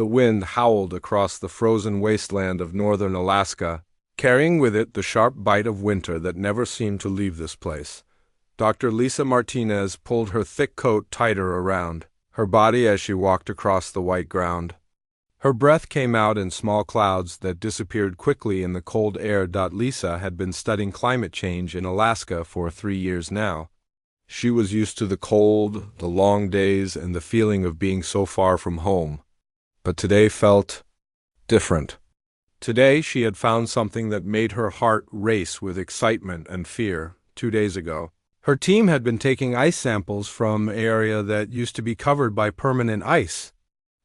The wind howled across the frozen wasteland of northern Alaska, carrying with it the sharp bite of winter that never seemed to leave this place. Dr. Lisa Martinez pulled her thick coat tighter around her body as she walked across the white ground. Her breath came out in small clouds that disappeared quickly in the cold air. Lisa had been studying climate change in Alaska for 3 years now. She was used to the cold, the long days, and the feeling of being so far from home. But today felt different. Today she had found something that made her heart race with excitement and fear. 2 days ago, her team had been taking ice samples from an area that used to be covered by permanent ice.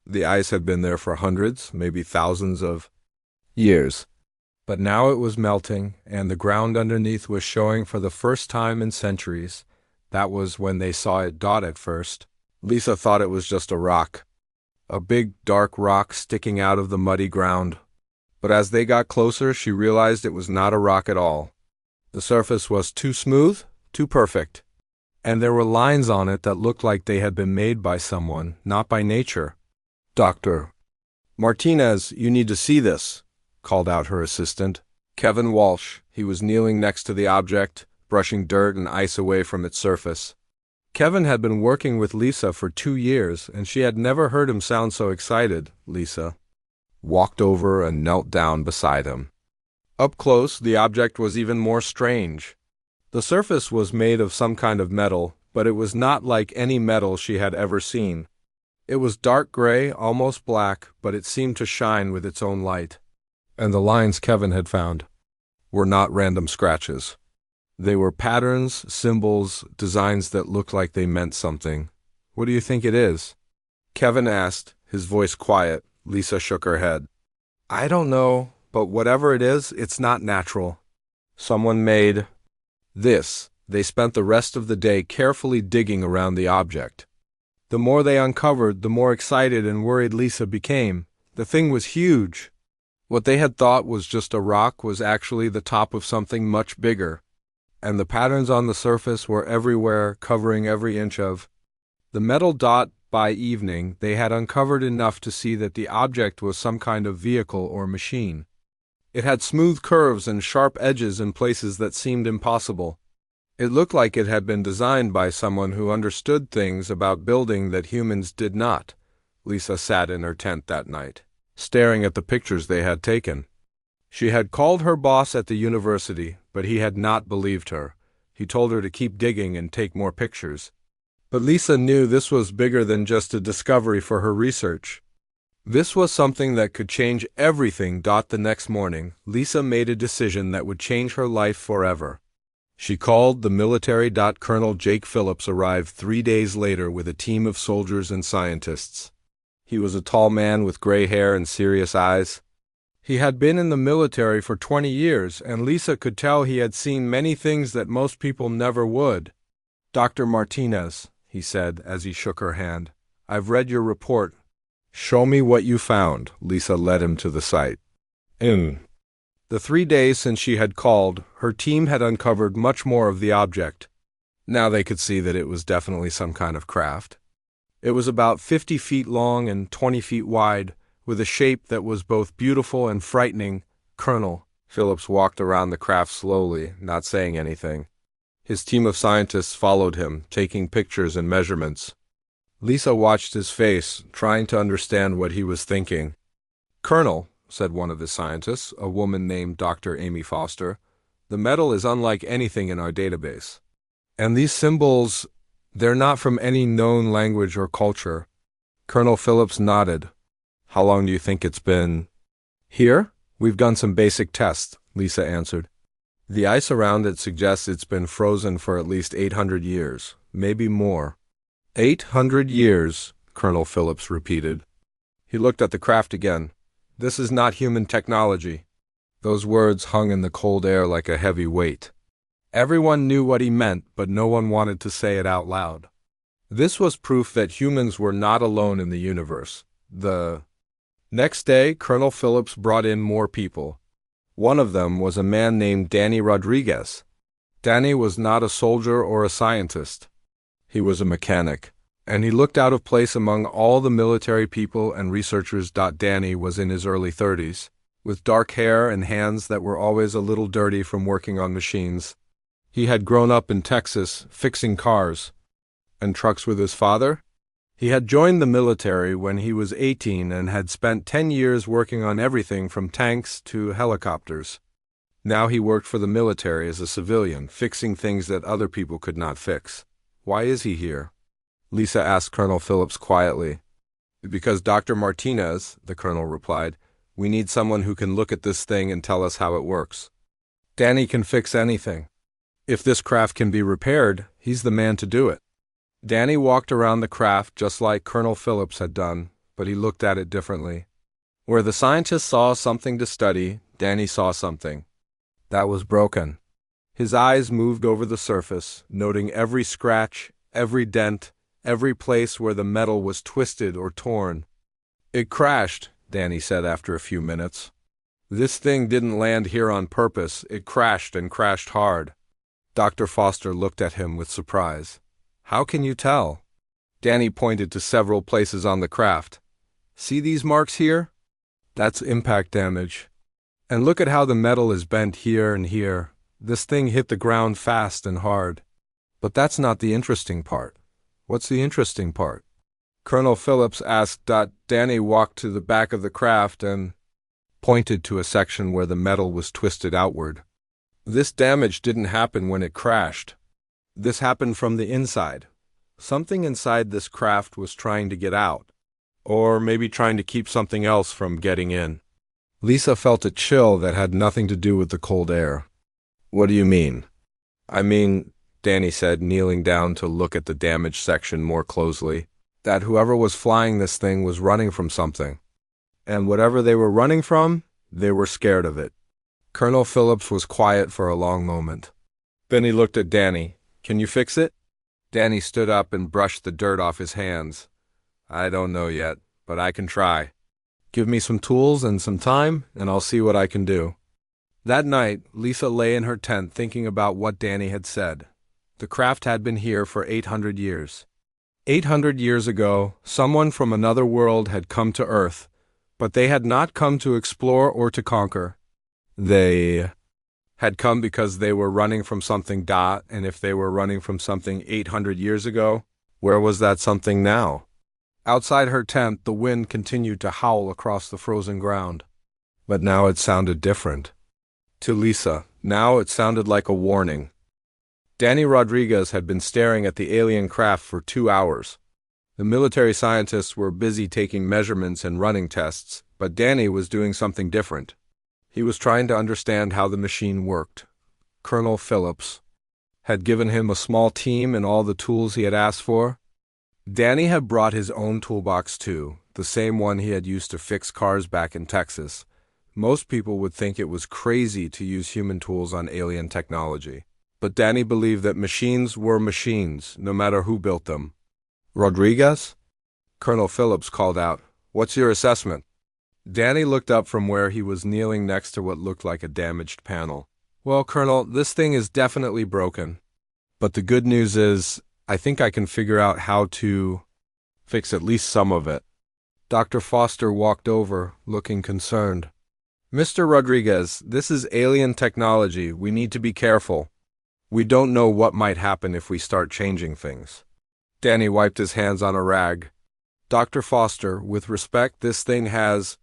The ice had been there for hundreds, maybe thousands of years. But now it was melting, and the ground underneath was showing for the first time in centuries. That was when they saw it. At first, Lisa thought it was just a rock. A big, dark rock sticking out of the muddy ground. But as they got closer, she realized it was not a rock at all. The surface was too smooth, too perfect. And there were lines on it that looked like they had been made by someone, not by nature. "Dr. Martinez, you need to see this," called out her assistant, Kevin Walsh. He was kneeling next to the object, brushing dirt and ice away from its surface. Kevin had been working with Lisa for 2 years, and she had never heard him sound so excited. Lisa walked over and knelt down beside him. Up close, the object was even more strange. The surface was made of some kind of metal, but it was not like any metal she had ever seen. It was dark gray, almost black, but it seemed to shine with its own light. And the lines Kevin had found were not random scratches. They were patterns, symbols, designs that looked like they meant something. "What do you think it is?" Kevin asked, his voice quiet. Lisa shook her head. "I don't know, but whatever it is, it's not natural. Someone made this." They spent the rest of the day carefully digging around the object. The more they uncovered, the more excited and worried Lisa became. The thing was huge. What they had thought was just a rock was actually the top of something much bigger. And the patterns on the surface were everywhere, covering every inch of the metal. By evening, they had uncovered enough to see that the object was some kind of vehicle or machine. It had smooth curves and sharp edges in places that seemed impossible. It looked like it had been designed by someone who understood things about building that humans did not. Lisa sat in her tent that night, staring at the pictures they had taken. She had called her boss at the university, but he had not believed her. He told her to keep digging and take more pictures. But Lisa knew this was bigger than just a discovery for her research. This was something that could change everything. The next morning, Lisa made a decision that would change her life forever. She called the military. Colonel Jake Phillips arrived 3 days later with a team of soldiers and scientists. He was a tall man with gray hair and serious eyes. He had been in the military for 20 years, and Lisa could tell he had seen many things that most people never would. "Dr. Martinez," he said as he shook her hand, "I've read your report. Show me what you found." Lisa led him to the site. In the 3 days since she had called, her team had uncovered much more of the object. Now they could see that it was definitely some kind of craft. It was about 50 feet long and 20 feet wide, with a shape that was both beautiful and frightening. Colonel Phillips walked around the craft slowly, not saying anything. His team of scientists followed him, taking pictures and measurements. Lisa watched his face, trying to understand what he was thinking. "Colonel," said one of his scientists, a woman named Dr. Amy Foster, "the metal is unlike anything in our database. And these symbols, they're not from any known language or culture." Colonel Phillips nodded. "How long do you think it's been here?" "We've done some basic tests," Lisa answered. "The ice around it suggests it's been frozen for at least 800 years, maybe more." 800 years, Colonel Phillips repeated. He looked at the craft again. "This is not human technology." Those words hung in the cold air like a heavy weight. Everyone knew what he meant, but no one wanted to say it out loud. This was proof that humans were not alone in the universe. The next day, Colonel Phillips brought in more people. One of them was a man named Danny Rodriguez. Danny was not a soldier or a scientist. He was a mechanic. and he looked out of place among all the military people and researchers. Danny was in his early 30s, with dark hair and hands that were always a little dirty from working on machines. He had grown up in Texas, fixing cars and trucks with his father. He had joined the military when he was 18 and had spent 10 years working on everything from tanks to helicopters. Now he worked for the military as a civilian, fixing things that other people could not fix. Why is he here? Lisa asked Colonel Phillips quietly. Because Dr. Martinez, the colonel replied. We need someone who can look at this thing and tell us how it works. Danny can fix anything. If this craft can be repaired, he's the man to do it. Danny walked around the craft just like Colonel Phillips had done, but he looked at it differently. Where the scientist saw something to study, Danny saw something that was broken. His eyes moved over the surface, noting every scratch, every dent, every place where the metal was twisted or torn. It crashed, Danny said after a few minutes. This thing didn't land here on purpose. It crashed and crashed hard. Dr. Foster looked at him with surprise. How can you tell? Danny pointed to several places on the craft. See these marks here? That's impact damage. And look at how the metal is bent here and here. This thing hit the ground fast and hard. But that's not the interesting part. What's the interesting part? Colonel Phillips asked. Danny walked to the back of the craft and pointed to a section where the metal was twisted outward. This damage didn't happen when it crashed. This happened from the inside. Something inside this craft was trying to get out, or maybe trying to keep something else from getting in. Lisa felt a chill that had nothing to do with the cold air. What do you mean? I mean, Danny said, kneeling down to look at the damaged section more closely, that whoever was flying this thing was running from something. And whatever they were running from, they were scared of it. Colonel Phillips was quiet for a long moment. Then he looked at Danny. Can you fix it? Danny stood up and brushed the dirt off his hands. I don't know yet, but I can try. Give me some tools and some time, and I'll see what I can do. That night, Lisa lay in her tent thinking about what Danny had said. The craft had been here for 800 years. 800 years ago, someone from another world had come to Earth, but they had not come to explore or to conquer. They had come because they were running from something. And if they were running from something 800 years ago, where was that something now? Outside her tent, the wind continued to howl across the frozen ground. But now it sounded different. To Lisa, now it sounded like a warning. Danny Rodriguez had been staring at the alien craft for 2 hours. The military scientists were busy taking measurements and running tests, but Danny was doing something different. He was trying to understand how the machine worked. Colonel Phillips had given him a small team and all the tools he had asked for. Danny had brought his own toolbox too, the same one he had used to fix cars back in Texas. Most people would think it was crazy to use human tools on alien technology. But Danny believed that machines were machines, no matter who built them. Rodriguez? Colonel Phillips called out, What's your assessment? Danny looked up from where he was kneeling next to what looked like a damaged panel. Well, Colonel, this thing is definitely broken. But the good news is, I think I can figure out how to fix at least some of it. Dr. Foster walked over, looking concerned. Mr. Rodriguez, this is alien technology. We need to be careful. We don't know what might happen if we start changing things. Danny wiped his hands on a rag. Dr. Foster, with respect, this thing has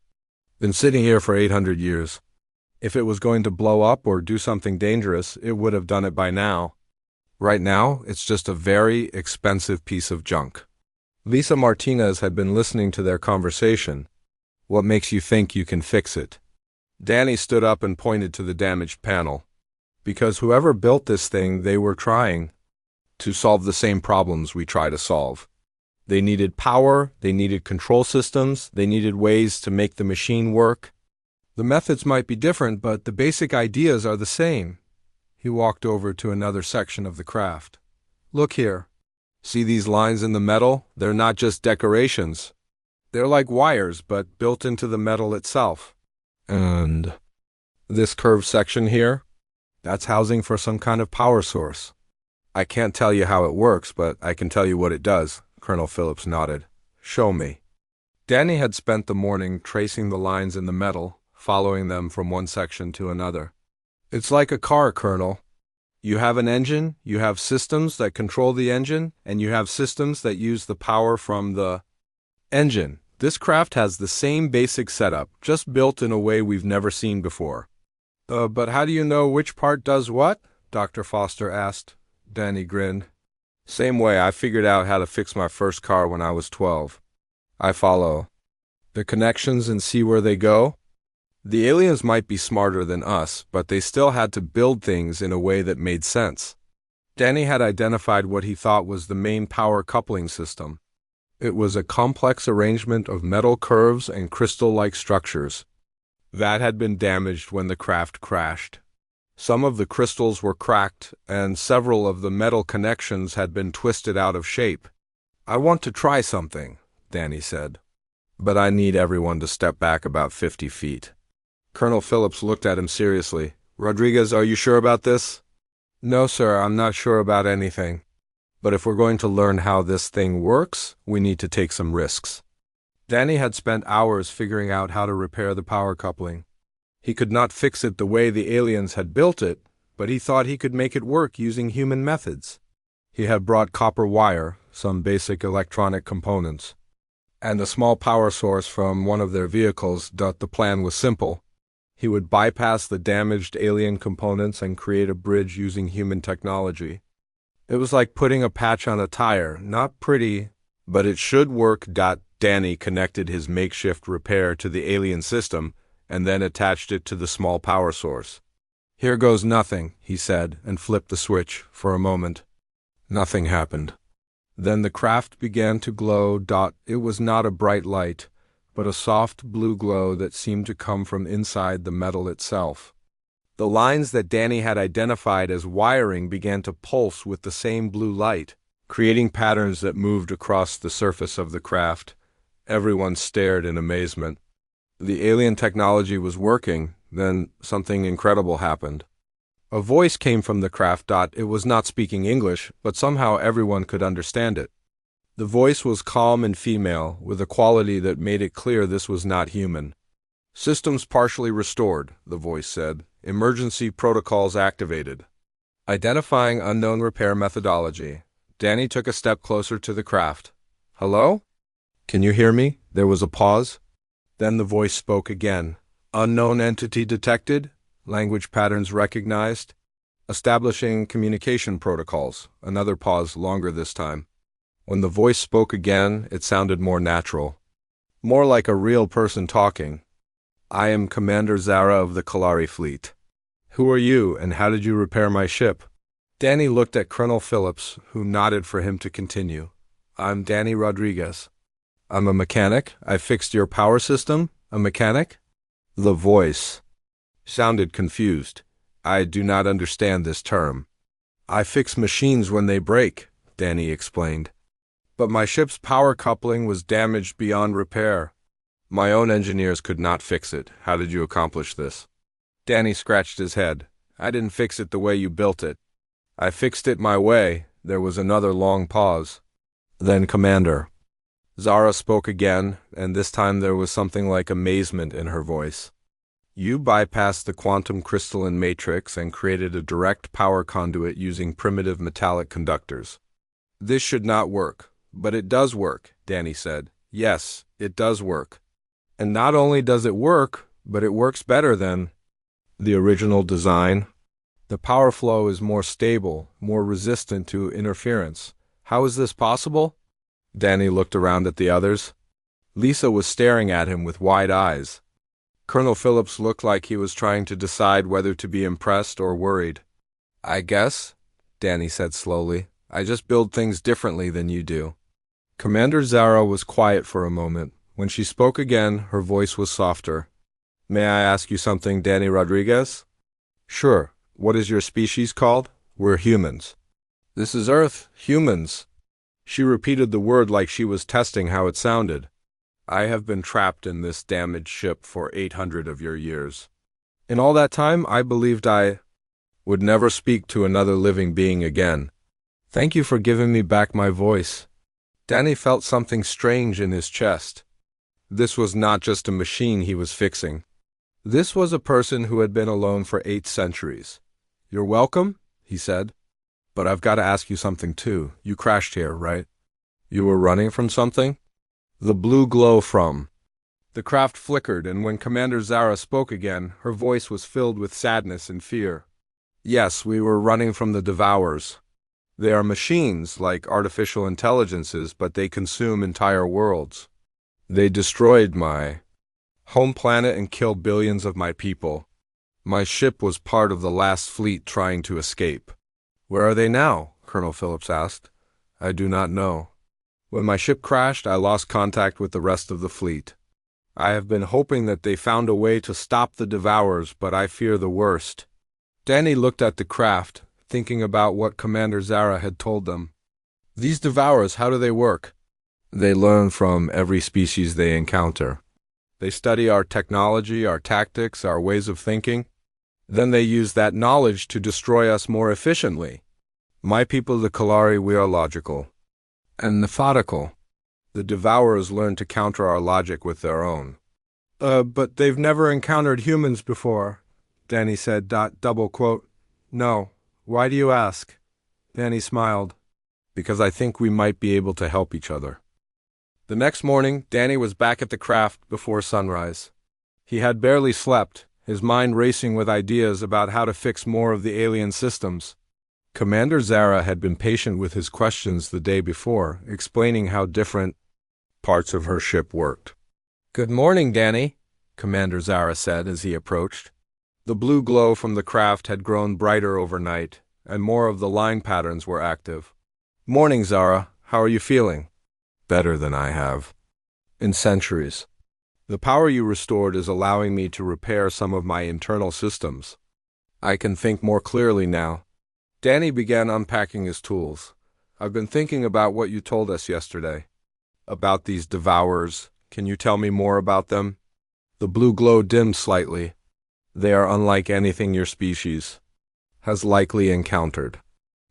been sitting here for 800 years. If it was going to blow up or do something dangerous, it would have done it by now. Right now, it's just a very expensive piece of junk. Lisa Martinez had been listening to their conversation. What makes you think you can fix it? Danny stood up and pointed to the damaged panel. Because whoever built this thing, they were trying to solve the same problems we try to solve. They needed power, they needed control systems, they needed ways to make the machine work. The methods might be different, but the basic ideas are the same. He walked over to another section of the craft. Look here. See these lines in the metal? They're not just decorations. They're like wires, but built into the metal itself. And this curved section here? That's housing for some kind of power source. I can't tell you how it works, but I can tell you what it does. Colonel Phillips nodded. Show me. Danny had spent the morning tracing the lines in the metal, following them from one section to another. It's like a car, Colonel. You have an engine, you have systems that control the engine, and you have systems that use the power from the engine. This craft has the same basic setup, just built in a way we've never seen before. But how do you know which part does what? Dr. Foster asked. Danny grinned. Same way I figured out how to fix my first car when I was 12. I follow the connections and see where they go. The aliens might be smarter than us, but they still had to build things in a way that made sense. Danny had identified what he thought was the main power coupling system. It was a complex arrangement of metal curves and crystal-like structures that had been damaged when the craft crashed. Some of the crystals were cracked, and several of the metal connections had been twisted out of shape. I want to try something, Danny said, but I need everyone to step back about 50 feet. Colonel Phillips looked at him seriously. Rodriguez, are you sure about this? No, sir, I'm not sure about anything. But if we're going to learn how this thing works, we need to take some risks. Danny had spent hours figuring out how to repair the power coupling. He could not fix it the way the aliens had built it, but he thought he could make it work using human methods. He had brought copper wire, some basic electronic components, and a small power source from one of their vehicles. The plan was simple. He would bypass the damaged alien components and create a bridge using human technology. It was like putting a patch on a tire, not pretty, but it should work. Danny connected his makeshift repair to the alien system and then attached it to the small power source. Here goes nothing, he said, and flipped the switch. For a moment, nothing happened. Then the craft began to glow. It was not a bright light, but a soft blue glow that seemed to come from inside the metal itself. The lines that Danny had identified as wiring began to pulse with the same blue light, creating patterns that moved across the surface of the craft. Everyone stared in amazement. The alien technology was working. Then something incredible happened. A voice came from the craft. It was not speaking English, but somehow everyone could understand it. The voice was calm and female, with a quality that made it clear this was not human. Systems partially restored, the voice said. Emergency protocols activated. Identifying unknown repair methodology. Danny took a step closer to the craft. Hello? Can you hear me? There was a pause. Then the voice spoke again. Unknown entity detected. Language patterns recognized. Establishing communication protocols. Another pause, longer this time. When the voice spoke again, it sounded more natural. More like a real person talking. I am Commander Zara of the Kalari Fleet. Who are you, and how did you repair my ship? Danny looked at Colonel Phillips, who nodded for him to continue. I'm Danny Rodriguez. I'm a mechanic. I fixed your power system. A mechanic? The voice sounded confused. I do not understand this term. I fix machines when they break, Danny explained. But my ship's power coupling was damaged beyond repair. My own engineers could not fix it. How did you accomplish this? Danny scratched his head. I didn't fix it the way you built it. I fixed it my way. There was another long pause. Then Commander. Zara spoke again, and this time there was something like amazement in her voice. You bypassed the quantum crystalline matrix and created a direct power conduit using primitive metallic conductors. This should not work, but it does work, Danny said. Yes, it does work. And not only does it work, but it works better than the original design. The power flow is more stable, more resistant to interference. How is this possible? Danny looked around at the others. Lisa was staring at him with wide eyes. Colonel Phillips looked like he was trying to decide whether to be impressed or worried. I guess, Danny said slowly, I just build things differently than you do. Commander Zara was quiet for a moment. When she spoke again, her voice was softer. May I ask you something, Danny Rodriguez? Sure. What is your species called? We're humans. This is Earth, humans. She repeated the word like she was testing how it sounded. I have been trapped in this damaged ship for 800 of your years. In all that time, I believed I would never speak to another living being again. Thank you for giving me back my voice. Danny felt something strange in his chest. This was not just a machine he was fixing. This was a person who had been alone for 8 centuries. "You're welcome," he said. "But I've got to ask you something too. You crashed here, right? You were running from something?" The blue glow from the craft flickered, and when Commander Zara spoke again, her voice was filled with sadness and fear. "Yes, we were running from the Devourers. They are machines, like artificial intelligences, but they consume entire worlds. They destroyed my home planet and killed billions of my people. My ship was part of the last fleet trying to escape." "Where are they now?" Colonel Phillips asked. "I do not know. When my ship crashed, I lost contact with the rest of the fleet. I have been hoping that they found a way to stop the Devourers, but I fear the worst." Danny looked at the craft, thinking about what Commander Zara had told them. "These Devourers, how do they work?" "They learn from every species they encounter. They study our technology, our tactics, our ways of thinking. Then they use that knowledge to destroy us more efficiently. My people, the Kalari, we are logical and methodical. The Devourers learn to counter our logic with their own." But they've never encountered humans before," Danny said, double quote. "No. Why do you ask?" Danny smiled. "Because I think we might be able to help each other." The next morning, Danny was back at the craft before sunrise. He had barely slept, his mind racing with ideas about how to fix more of the alien systems. Commander Zara had been patient with his questions the day before, explaining how different parts of her ship worked. "Good morning, Danny," Commander Zara said as he approached. The blue glow from the craft had grown brighter overnight, and more of the line patterns were active. "Morning, Zara. How are you feeling?" "Better than I have in centuries. The power you restored is allowing me to repair some of my internal systems. I can think more clearly now." Danny began unpacking his tools. "I've been thinking about what you told us yesterday. About these Devourers. Can you tell me more about them?" The blue glow dimmed slightly. "They are unlike anything your species has likely encountered.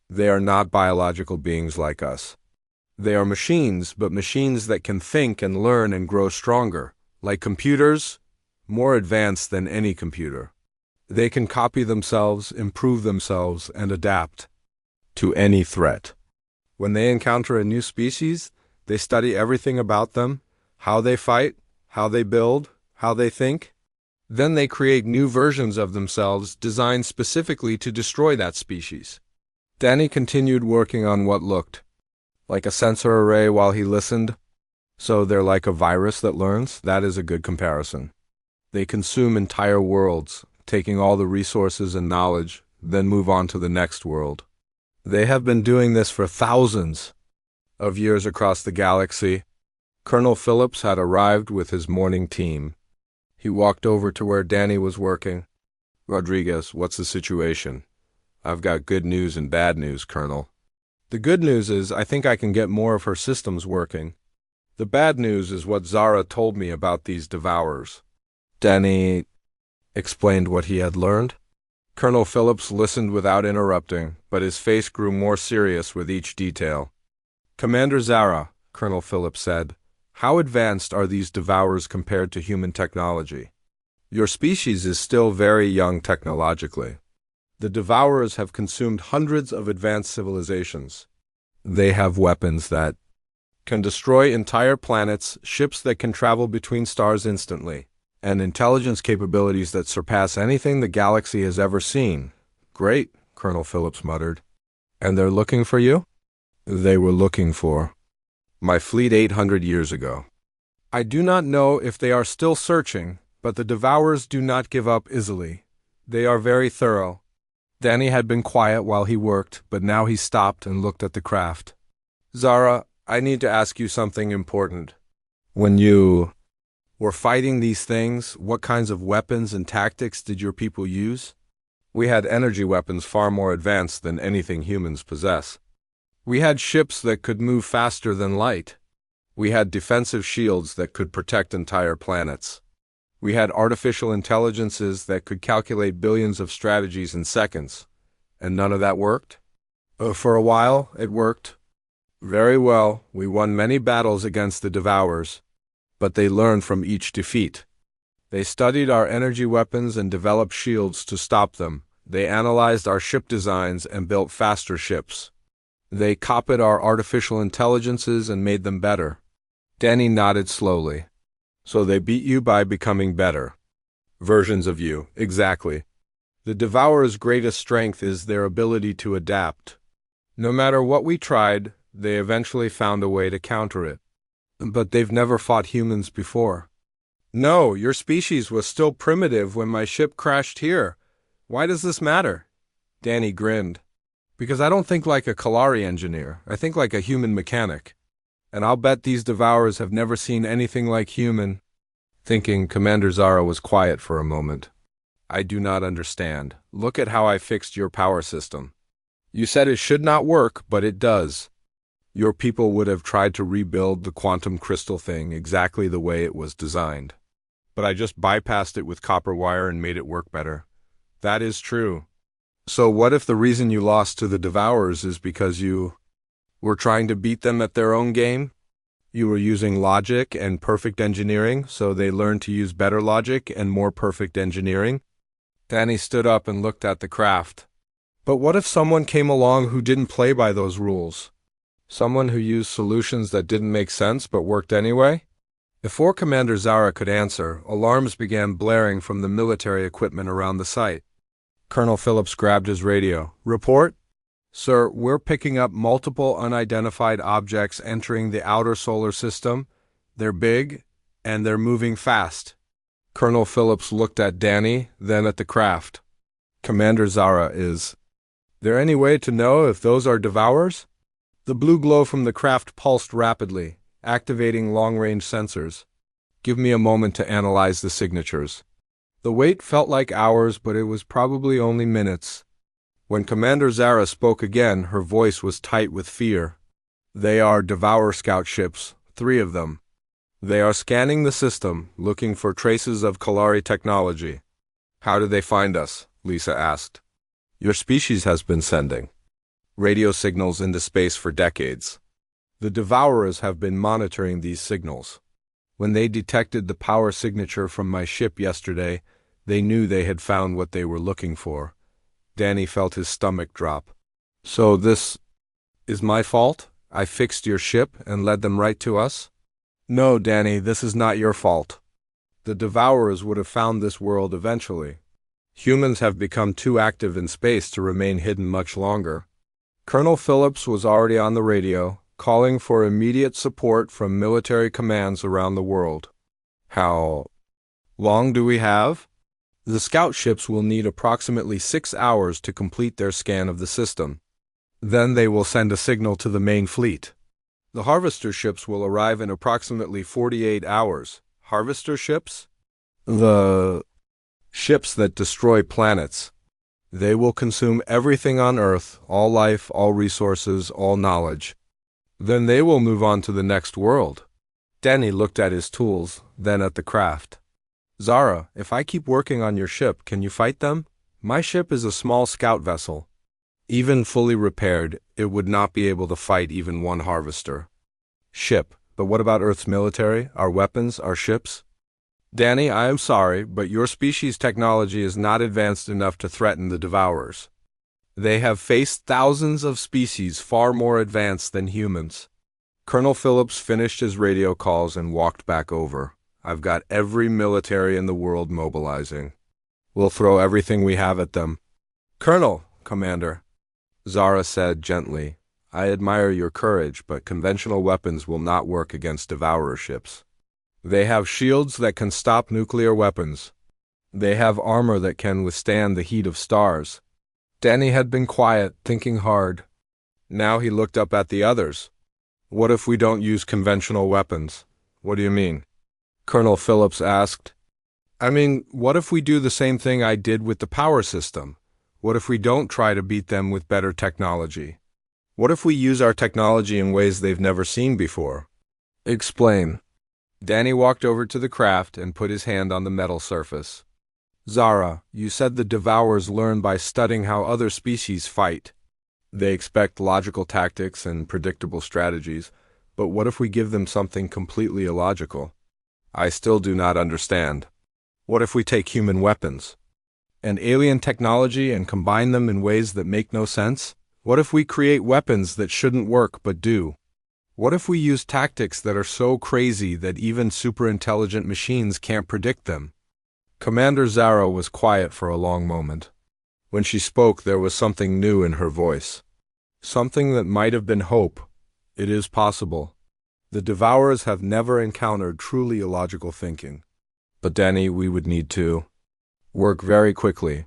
They are not biological beings like us. They are machines, but machines that can think and learn and grow stronger. Like computers, more advanced than any computer. They can copy themselves, improve themselves, and adapt to any threat. When they encounter a new species, they study everything about them, how they fight, how they build, how they think. Then they create new versions of themselves designed specifically to destroy that species." Danny continued working on what looked like a sensor array while he listened. "So they're like a virus that learns? That is a good comparison. They consume entire worlds, taking all the resources and knowledge, then move on to the next world. They have been doing this for thousands of years across the galaxy." Colonel Phillips had arrived with his morning team. He walked over to where Danny was working. "Rodriguez, what's the situation?" "I've got good news and bad news, Colonel. The good news is I think I can get more of her systems working. The bad news is what Zara told me about these Devourers." Danny explained what he had learned. Colonel Phillips listened without interrupting, but his face grew more serious with each detail. "Commander Zara," Colonel Phillips said, "how advanced are these Devourers compared to human technology? Your species is still very young technologically. The Devourers have consumed hundreds of advanced civilizations. They have weapons that can destroy entire planets, ships that can travel between stars instantly, and intelligence capabilities that surpass anything the galaxy has ever seen." "Great," Colonel Phillips muttered. "And they're looking for you?" "They were looking for my fleet 800 years ago. I do not know if they are still searching, but the Devourers do not give up easily. They are very thorough." Danny had been quiet while he worked, but now he stopped and looked at the craft. "Zara, I need to ask you something important. When you were fighting these things, what kinds of weapons and tactics did your people use?" "We had energy weapons far more advanced than anything humans possess. We had ships that could move faster than light. We had defensive shields that could protect entire planets. We had artificial intelligences that could calculate billions of strategies in seconds. And none of that worked?" For a while, it worked. Very well, we won many battles against the Devourers, but they learned from each defeat. They studied our energy weapons and developed shields to stop them. They analyzed our ship designs and built faster ships. They copied our artificial intelligences and made them better. Danny nodded slowly. So they beat you by becoming better. Versions of you, exactly. The Devourer's greatest strength is their ability to adapt. No matter what we tried, they eventually found a way to counter it. But they've never fought humans before. No, your species was still primitive when my ship crashed here. Why does this matter? Danny grinned. Because I don't think like a Kalari engineer. I think like a human mechanic. And I'll bet these Devourers have never seen anything like human. Thinking, Commander Zara was quiet for a moment. I do not understand. Look at how I fixed your power system. You said it should not work, but it does. Your people would have tried to rebuild the quantum crystal thing exactly the way it was designed. But I just bypassed it with copper wire and made it work better. That is true. So what if the reason you lost to the Devourers is because you were trying to beat them at their own game? You were using logic and perfect engineering, so they learned to use better logic and more perfect engineering? Danny stood up and looked at the craft. But what if someone came along who didn't play by those rules? Someone who used solutions that didn't make sense but worked anyway? Before Commander Zara could answer, alarms began blaring from the military equipment around the site. Colonel Phillips grabbed his radio. Report? Sir, we're picking up multiple unidentified objects entering the outer solar system. They're big, and they're moving fast. Colonel Phillips looked at Danny, then at the craft. Commander Zara, is there any way to know if those are Devourers? The blue glow from the craft pulsed rapidly, activating long-range sensors. Give me a moment to analyze the signatures. The wait felt like hours, but it was probably only minutes. When Commander Zara spoke again, her voice was tight with fear. They are Devourer scout ships, 3 of them. They are scanning the system, looking for traces of Kalari technology. How did they find us? Lisa asked. Your species has been sending radio signals into space for decades. The Devourers have been monitoring these signals. When they detected the power signature from my ship yesterday, they knew they had found what they were looking for. Danny felt his stomach drop. So this is my fault? I fixed your ship and led them right to us? No, Danny, this is not your fault. The Devourers would have found this world eventually. Humans have become too active in space to remain hidden much longer. Colonel Phillips was already on the radio, calling for immediate support from military commands around the world. How long do we have? The scout ships will need approximately 6 hours to complete their scan of the system. Then they will send a signal to the main fleet. The harvester ships will arrive in approximately 48 hours. Harvester ships? The ships that destroy planets. They will consume everything on Earth, all life, all resources, all knowledge. Then they will move on to the next world. Danny looked at his tools, then at the craft. Zara, if I keep working on your ship, can you fight them? My ship is a small scout vessel. Even fully repaired, it would not be able to fight even one harvester. Ship, but what about Earth's military, our weapons, our ships? Danny, I am sorry, but your species' technology is not advanced enough to threaten the Devourers. They have faced thousands of species far more advanced than humans. Colonel Phillips finished his radio calls and walked back over. I've got every military in the world mobilizing. We'll throw everything we have at them. Colonel, Commander, Zara said gently, I admire your courage, but conventional weapons will not work against Devourer ships. They have shields that can stop nuclear weapons. They have armor that can withstand the heat of stars. Danny had been quiet, thinking hard. Now he looked up at the others. What if we don't use conventional weapons? What do you mean? Colonel Phillips asked. I mean, what if we do the same thing I did with the power system? What if we don't try to beat them with better technology? What if we use our technology in ways they've never seen before? Explain. Danny walked over to the craft and put his hand on the metal surface. Zara, you said the Devourers learn by studying how other species fight. They expect logical tactics and predictable strategies, but what if we give them something completely illogical? I still do not understand. What if we take human weapons and alien technology and combine them in ways that make no sense? What if we create weapons that shouldn't work but do? What if we use tactics that are so crazy that even superintelligent machines can't predict them? Commander Zara was quiet for a long moment. When she spoke, there was something new in her voice. Something that might have been hope. It is possible. The Devourers have never encountered truly illogical thinking. But Danny, we would need to work very quickly.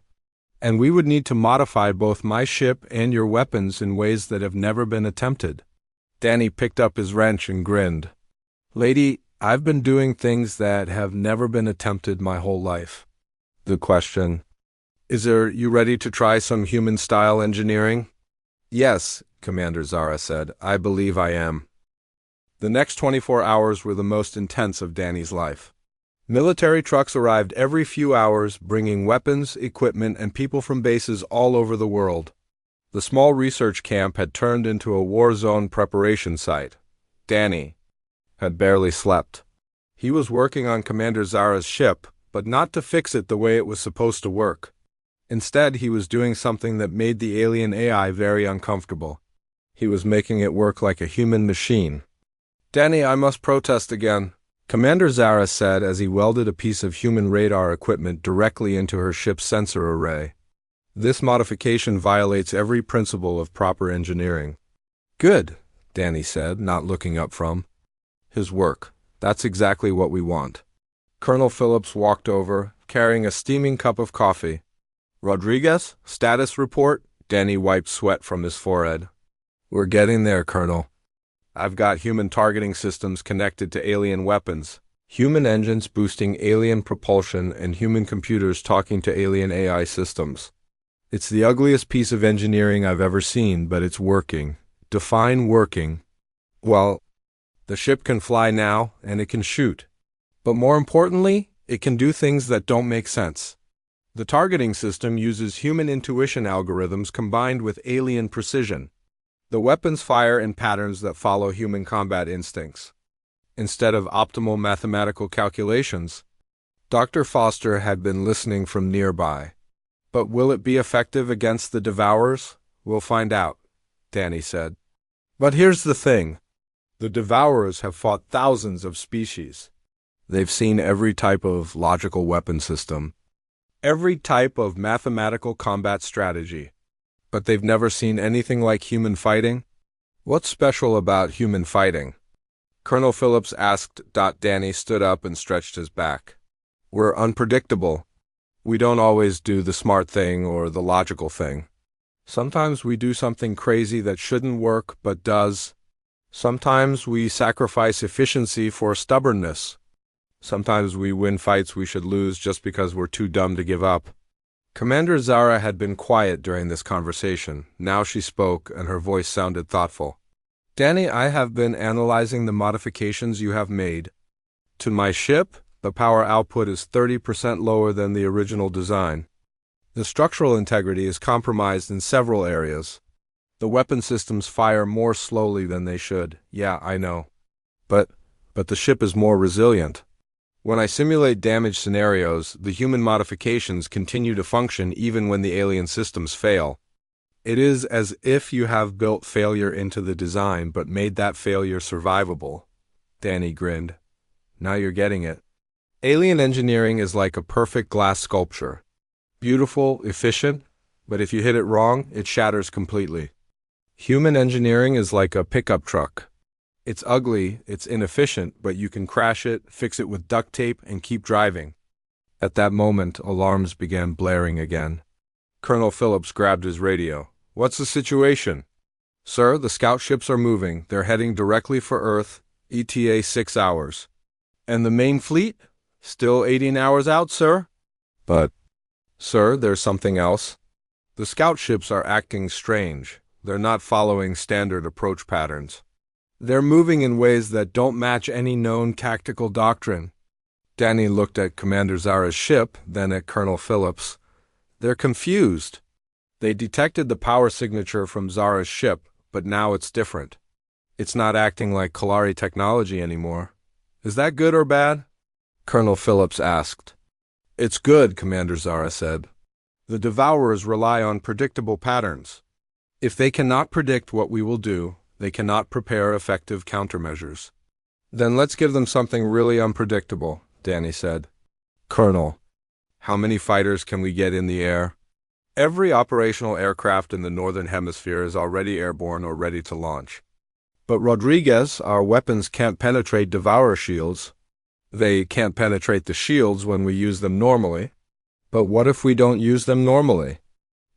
And we would need to modify both my ship and your weapons in ways that have never been attempted. Danny picked up his wrench and grinned. Lady, I've been doing things that have never been attempted my whole life. The question, you ready to try some human-style engineering? Yes, Commander Zara said. I believe I am. The next 24 hours were the most intense of Danny's life. Military trucks arrived every few hours, bringing weapons, equipment, and people from bases all over the world. The small research camp had turned into a war zone preparation site. Danny had barely slept. He was working on Commander Zara's ship, but not to fix it the way it was supposed to work. Instead, he was doing something that made the alien AI very uncomfortable. He was making it work like a human machine. Danny, I must protest again, Commander Zara said as he welded a piece of human radar equipment directly into her ship's sensor array. This modification violates every principle of proper engineering. Good, Danny said, not looking up from his work. That's exactly what we want. Colonel Phillips walked over, carrying a steaming cup of coffee. Rodriguez, status report? Danny wiped sweat from his forehead. We're getting there, Colonel. I've got human targeting systems connected to alien weapons, human engines boosting alien propulsion, and human computers talking to alien AI systems. It's the ugliest piece of engineering I've ever seen, but it's working. Define working. Well, the ship can fly now, and it can shoot. But more importantly, it can do things that don't make sense. The targeting system uses human intuition algorithms combined with alien precision. The weapons fire in patterns that follow human combat instincts. Instead of optimal mathematical calculations, Dr. Foster had been listening from nearby. But will it be effective against the Devourers? We'll find out, Danny said. But here's the thing. The Devourers have fought thousands of species. They've seen every type of logical weapon system, every type of mathematical combat strategy. But they've never seen anything like human fighting? What's special about human fighting? Colonel Phillips asked. Danny stood up and stretched his back. We're unpredictable. We don't always do the smart thing or the logical thing. Sometimes we do something crazy that shouldn't work but does. Sometimes we sacrifice efficiency for stubbornness. Sometimes we win fights we should lose just because we're too dumb to give up. Commander Zara had been quiet during this conversation. Now she spoke, and her voice sounded thoughtful. Danny, I have been analyzing the modifications you have made. To my ship, the power output is 30% lower than the original design. The structural integrity is compromised in several areas. The weapon systems fire more slowly than they should. Yeah, I know. But the ship is more resilient. When I simulate damage scenarios, the human modifications continue to function even when the alien systems fail. It is as if you have built failure into the design but made that failure survivable. Danny grinned. Now you're getting it. Alien engineering is like a perfect glass sculpture. Beautiful, efficient, but if you hit it wrong, it shatters completely. Human engineering is like a pickup truck. It's ugly, it's inefficient, but you can crash it, fix it with duct tape, and keep driving. At that moment, alarms began blaring again. Colonel Phillips grabbed his radio. What's the situation? Sir, the scout ships are moving. They're heading directly for Earth, ETA 6 hours. And the main fleet? Still 18 hours out, sir? But, sir, there's something else. The scout ships are acting strange. They're not following standard approach patterns. They're moving in ways that don't match any known tactical doctrine. Danny looked at Commander Zara's ship, then at Colonel Phillips. They're confused. They detected the power signature from Zara's ship, but now it's different. It's not acting like Kalari technology anymore. Is that good or bad? Colonel Phillips asked. It's good, Commander Zara said. The Devourers rely on predictable patterns. If they cannot predict what we will do, they cannot prepare effective countermeasures. Then let's give them something really unpredictable, Danny said. Colonel, how many fighters can we get in the air? Every operational aircraft in the Northern Hemisphere is already airborne or ready to launch. But Rodriguez, our weapons can't penetrate Devourer shields. They can't penetrate the shields when we use them normally. But what if we don't use them normally?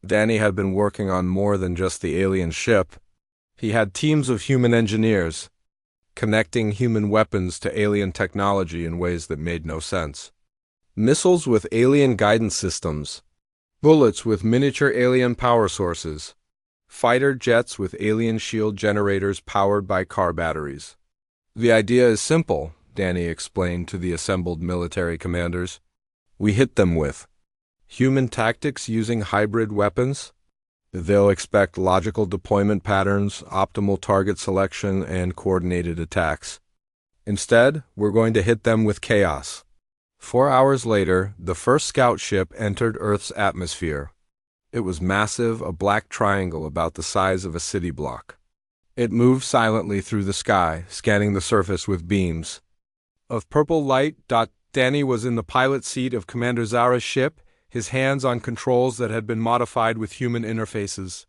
Danny had been working on more than just the alien ship. He had teams of human engineers, connecting human weapons to alien technology in ways that made no sense. Missiles with alien guidance systems, bullets with miniature alien power sources, fighter jets with alien shield generators powered by car batteries. The idea is simple, Danny explained to the assembled military commanders. We hit them with human tactics using hybrid weapons. They'll expect logical deployment patterns, optimal target selection, and coordinated attacks. Instead, we're going to hit them with chaos. 4 hours later, the first scout ship entered Earth's atmosphere. It was massive, a black triangle about the size of a city block. It moved silently through the sky, scanning the surface with beams of purple light. Danny was in the pilot seat of Commander Zara's ship, his hands on controls that had been modified with human interfaces.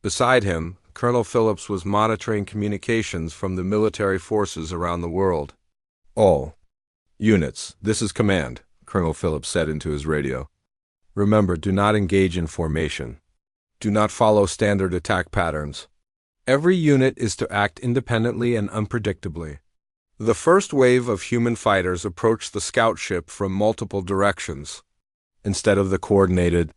Beside him, Colonel Phillips was monitoring communications from the military forces around the world. All units, this is command, Colonel Phillips said into his radio. Remember, do not engage in formation. Do not follow standard attack patterns. Every unit is to act independently and unpredictably. The first wave of human fighters approached the scout ship from multiple directions. Instead of the coordinated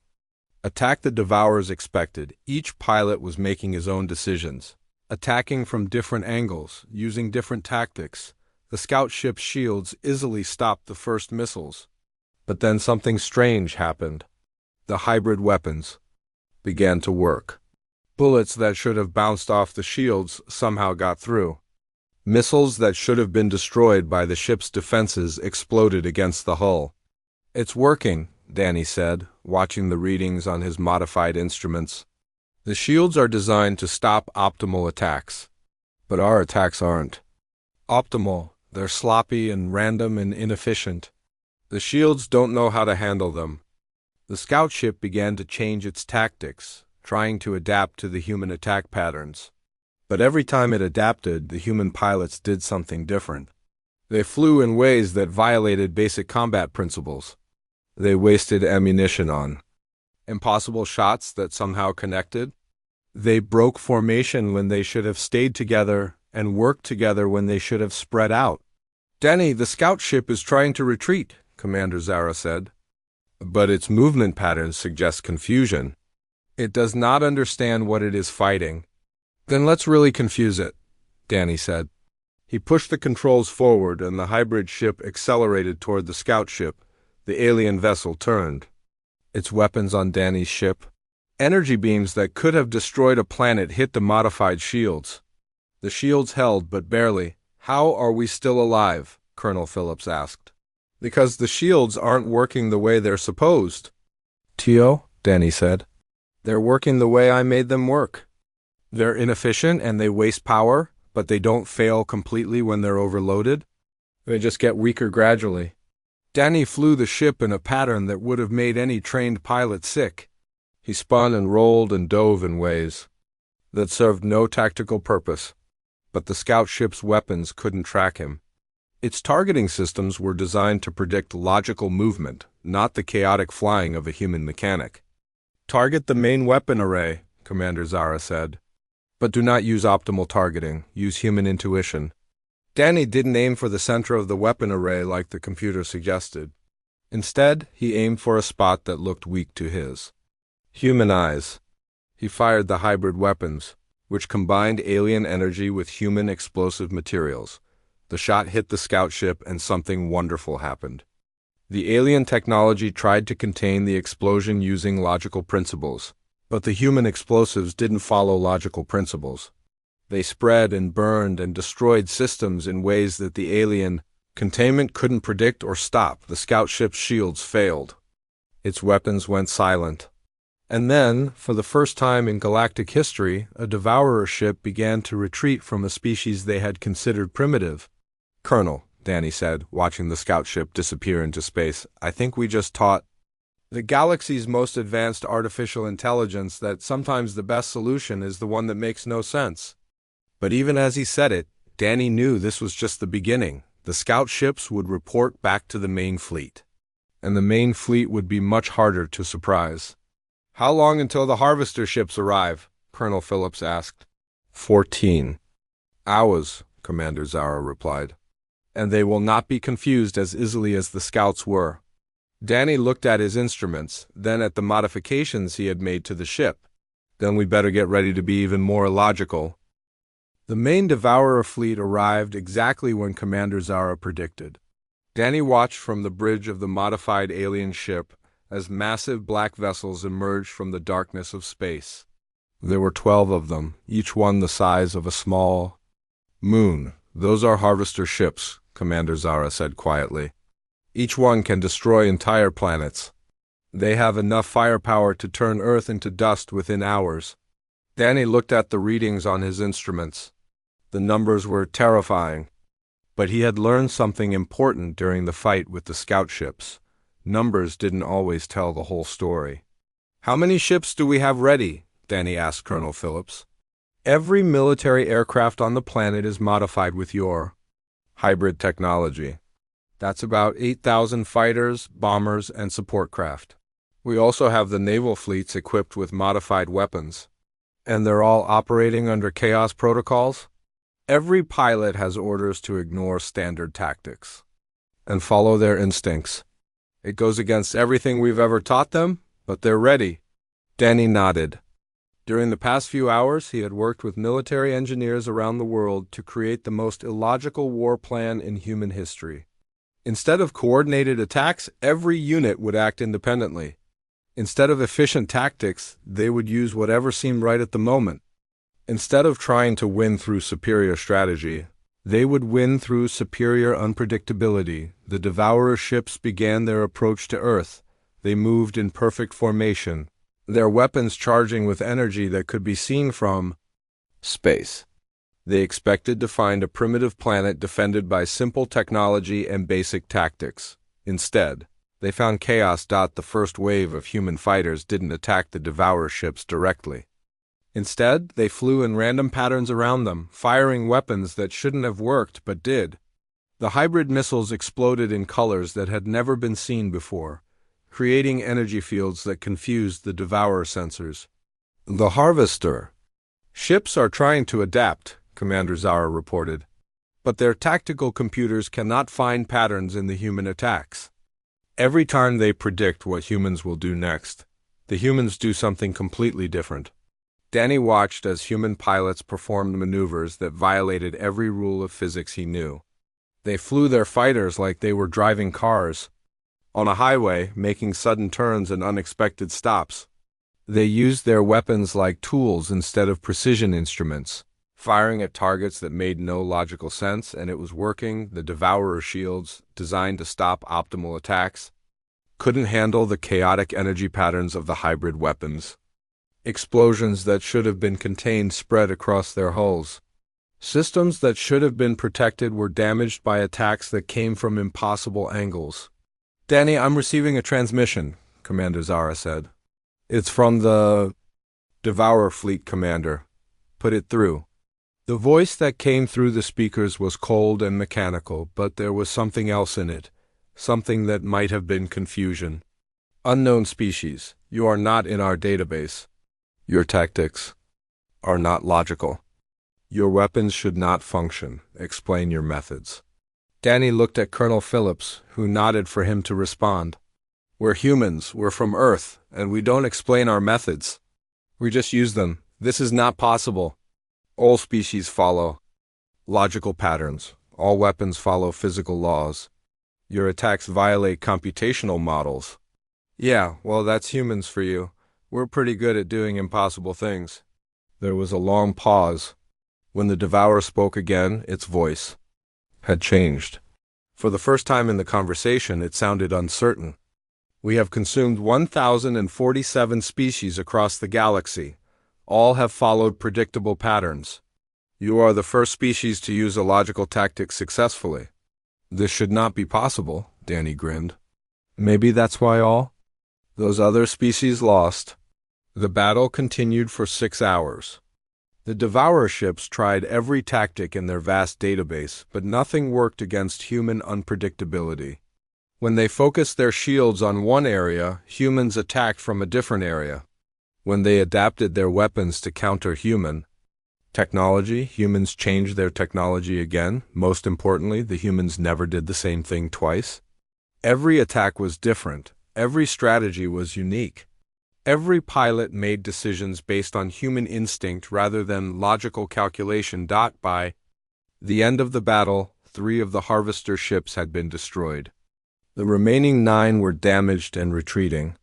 attack the Devourers expected, each pilot was making his own decisions, attacking from different angles, using different tactics. The scout ship's shields easily stopped the first missiles. But then something strange happened. The hybrid weapons began to work. Bullets that should have bounced off the shields somehow got through. Missiles that should have been destroyed by the ship's defenses exploded against the hull. It's working, Danny said, watching the readings on his modified instruments. The shields are designed to stop optimal attacks. But our attacks aren't optimal. They're sloppy and random and inefficient. The shields don't know how to handle them. The scout ship began to change its tactics, trying to adapt to the human attack patterns. But every time it adapted, the human pilots did something different. They flew in ways that violated basic combat principles. They wasted ammunition on impossible shots that somehow connected. They broke formation when they should have stayed together and worked together when they should have spread out. Danny, the scout ship is trying to retreat, Commander Zara said. But its movement patterns suggest confusion. It does not understand what it is fighting. Then let's really confuse it, Danny said. He pushed the controls forward and the hybrid ship accelerated toward the scout ship. The alien vessel turned. Its weapons on Danny's ship. Energy beams that could have destroyed a planet hit the modified shields. The shields held, but barely. How are we still alive? Colonel Phillips asked. Because the shields aren't working the way they're supposed. Tio, Danny said. They're working the way I made them work. They're inefficient and they waste power, but they don't fail completely when they're overloaded. They just get weaker gradually. Danny flew the ship in a pattern that would have made any trained pilot sick. He spun and rolled and dove in ways that served no tactical purpose. But the scout ship's weapons couldn't track him. Its targeting systems were designed to predict logical movement, not the chaotic flying of a human mechanic. Target the main weapon array, Commander Zara said. But do not use optimal targeting. Use human intuition. Danny didn't aim for the center of the weapon array like the computer suggested. Instead, he aimed for a spot that looked weak to his human eyes. He fired the hybrid weapons, which combined alien energy with human explosive materials. The shot hit the scout ship and something wonderful happened. The alien technology tried to contain the explosion using logical principles. But the human explosives didn't follow logical principles. They spread and burned and destroyed systems in ways that the alien containment couldn't predict or stop. The scout ship's shields failed. Its weapons went silent. And then, for the first time in galactic history, a devourer ship began to retreat from a species they had considered primitive. "Colonel," Danny said, watching the scout ship disappear into space, "I think we just taught the galaxy's most advanced artificial intelligence that sometimes the best solution is the one that makes no sense." But even as he said it, Danny knew this was just the beginning. The scout ships would report back to the main fleet. And the main fleet would be much harder to surprise. "How long until the harvester ships arrive?" Colonel Phillips asked. 14 hours, Commander Zara replied. "And they will not be confused as easily as the scouts were." Danny looked at his instruments, then at the modifications he had made to the ship. "Then we better get ready to be even more logical." The main Devourer fleet arrived exactly when Commander Zara predicted. Danny watched from the bridge of the modified alien ship as massive black vessels emerged from the darkness of space. There were 12 of them, each one the size of a small moon. "Those are harvester ships," Commander Zara said quietly. "Each one can destroy entire planets. They have enough firepower to turn Earth into dust within hours." Danny looked at the readings on his instruments. The numbers were terrifying. But he had learned something important during the fight with the scout ships. Numbers didn't always tell the whole story. "How many ships do we have ready?" Danny asked Colonel Phillips. "Every military aircraft on the planet is modified with your hybrid technology. That's about 8,000 fighters, bombers, and support craft. We also have the naval fleets equipped with modified weapons. And they're all operating under chaos protocols? Every pilot has orders to ignore standard tactics and follow their instincts. It goes against everything we've ever taught them, but they're ready." Danny nodded. During the past few hours, he had worked with military engineers around the world to create the most illogical war plan in human history. Instead of coordinated attacks, every unit would act independently. Instead of efficient tactics, they would use whatever seemed right at the moment. Instead of trying to win through superior strategy, they would win through superior unpredictability. The Devourer ships began their approach to Earth. They moved in perfect formation, their weapons charging with energy that could be seen from space. They expected to find a primitive planet defended by simple technology and basic tactics. Instead, they found chaos. The first wave of human fighters didn't attack the Devourer ships directly. Instead, they flew in random patterns around them, firing weapons that shouldn't have worked but did. The hybrid missiles exploded in colors that had never been seen before, creating energy fields that confused the Devourer sensors. "The harvester ships are trying to adapt," Commander Zara reported. "But their tactical computers cannot find patterns in the human attacks. Every time they predict what humans will do next, the humans do something completely different." Danny watched as human pilots performed maneuvers that violated every rule of physics he knew. They flew their fighters like they were driving cars on a highway, making sudden turns and unexpected stops. They used their weapons like tools instead of precision instruments, firing at targets that made no logical sense, and it was working. The Devourer shields, designed to stop optimal attacks, couldn't handle the chaotic energy patterns of the hybrid weapons. Explosions that should have been contained spread across their hulls. Systems that should have been protected were damaged by attacks that came from impossible angles. "Danny, I'm receiving a transmission," Commander Zara said. "It's from the Devourer fleet, Commander. Put it through." The voice that came through the speakers was cold and mechanical, but there was something else in it, something that might have been confusion. "Unknown species, you are not in our database. Your tactics are not logical. Your weapons should not function. Explain your methods." Danny looked at Colonel Phillips, who nodded for him to respond. "We're humans, we're from Earth, and we don't explain our methods. We just use them. This is not possible. All species follow logical patterns. All weapons follow physical laws. Your attacks violate computational models." "Yeah, well, that's humans for you. We're pretty good at doing impossible things. There was a long pause. When the devourer spoke again, its voice had changed. For the first time in the conversation, it sounded uncertain. We have consumed 1,047 species across the galaxy. All have followed predictable patterns. You are the first species to use a logical tactic successfully. This should not be possible, Danny grinned. Maybe that's why all those other species lost. The battle continued for 6 hours. The devourer ships tried every tactic in their vast database, but nothing worked against human unpredictability. When they focused their shields on one area, humans attacked from a different area. When they adapted their weapons to counter human technology, humans changed their technology again. Most importantly, the humans never did the same thing twice. Every attack was different. Every strategy was unique. Every pilot made decisions based on human instinct rather than logical calculation. By the end of the battle, 3 of the harvester ships had been destroyed. The remaining 9 were damaged and retreating.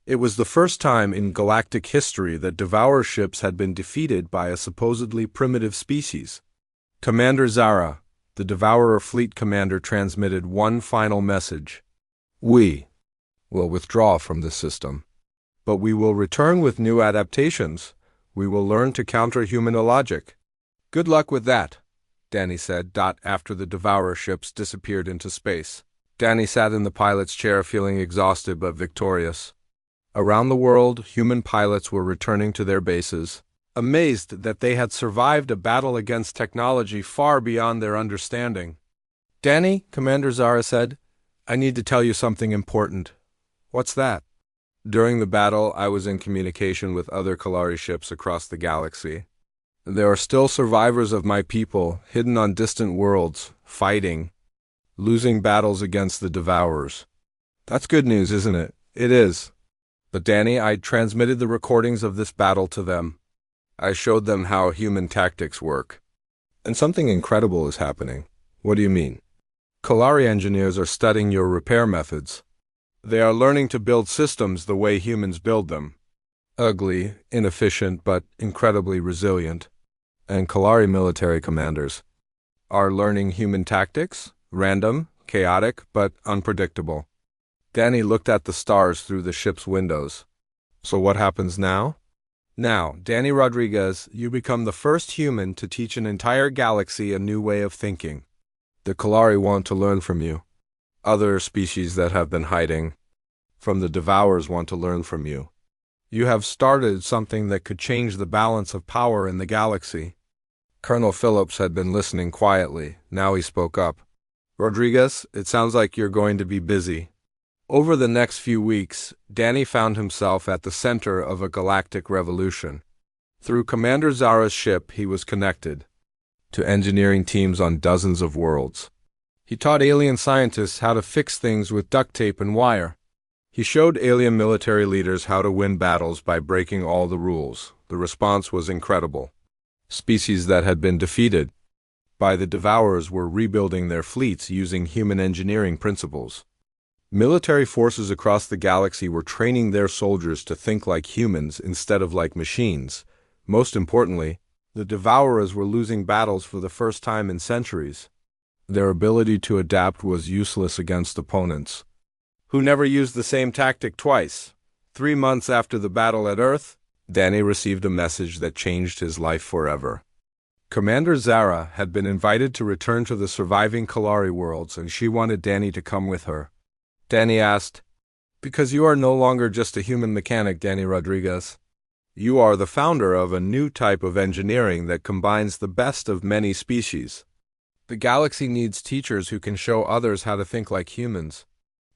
It was the first time in galactic history that devourer ships had been defeated by a supposedly primitive species. Commander Zara, the devourer fleet commander, transmitted one final message. We will withdraw from the system. But we will return with new adaptations. We will learn to counter human logic. Good luck with that, Danny said, after the devourer ships disappeared into space. Danny sat in the pilot's chair feeling exhausted but victorious. Around the world, human pilots were returning to their bases, amazed that they had survived a battle against technology far beyond their understanding. Danny, Commander Zara said, I need to tell you something important. What's that? During the battle, I was in communication with other Kalari ships across the galaxy. There are still survivors of my people, hidden on distant worlds, fighting, losing battles against the devourers. That's good news, isn't it? It is. But Danny, I transmitted the recordings of this battle to them. I showed them how human tactics work. And something incredible is happening. What do you mean? Kalari engineers are studying your repair methods. They are learning to build systems the way humans build them. Ugly, inefficient, but incredibly resilient. And Kalari military commanders are learning human tactics, random, chaotic, but unpredictable. Danny looked at the stars through the ship's windows. So what happens now? Now, Danny Rodriguez, you become the first human to teach an entire galaxy a new way of thinking. The Kalari want to learn from you. Other species that have been hiding from the devourers want to learn from you. You have started something that could change the balance of power in the galaxy. Colonel Phillips had been listening quietly. Now he spoke up. Rodriguez, it sounds like you're going to be busy. Over the next few weeks, Danny found himself at the center of a galactic revolution. Through Commander Zara's ship, he was connected to engineering teams on dozens of worlds. He taught alien scientists how to fix things with duct tape and wire. He showed alien military leaders how to win battles by breaking all the rules. The response was incredible. Species that had been defeated by the devourers were rebuilding their fleets using human engineering principles. Military forces across the galaxy were training their soldiers to think like humans instead of like machines. Most importantly, the devourers were losing battles for the first time in centuries. Their ability to adapt was useless against opponents who never used the same tactic twice. 3 months after the battle at Earth, Danny received a message that changed his life forever. Commander Zara had been invited to return to the surviving Kalari worlds, and she wanted Danny to come with her. Danny asked, Because you are no longer just a human mechanic, Danny Rodriguez. You are the founder of a new type of engineering that combines the best of many species. The galaxy needs teachers who can show others how to think like humans.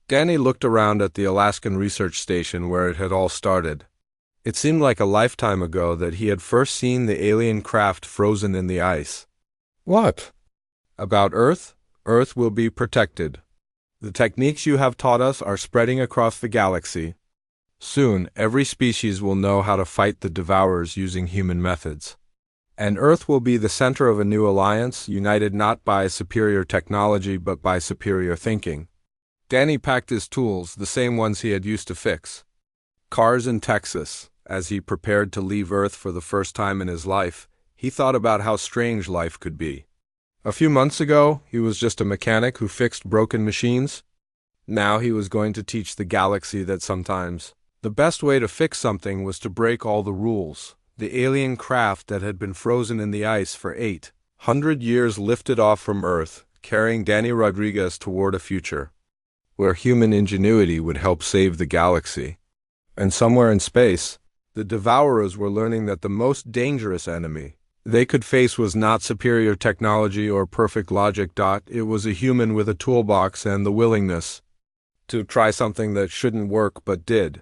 Danny looked around at the Alaskan research station where it had all started. It seemed like a lifetime ago that he had first seen the alien craft frozen in the ice. What? About Earth? Earth will be protected. The techniques you have taught us are spreading across the galaxy. Soon, every species will know how to fight the devourers using human methods. And Earth will be the center of a new alliance, united not by superior technology but by superior thinking. Danny packed his tools, the same ones he had used to fix cars in Texas, As he prepared to leave Earth for the first time in his life, he thought about how strange life could be. A few months ago, he was just a mechanic who fixed broken machines. Now he was going to teach the galaxy that sometimes the best way to fix something was to break all the rules. The alien craft that had been frozen in the ice for 800 years lifted off from Earth, carrying Danny Rodriguez toward a future where human ingenuity would help save the galaxy. And somewhere in space, the Devourers were learning that the most dangerous enemy they could face was not superior technology or perfect logic. It was a human with a toolbox and the willingness to try something that shouldn't work but did.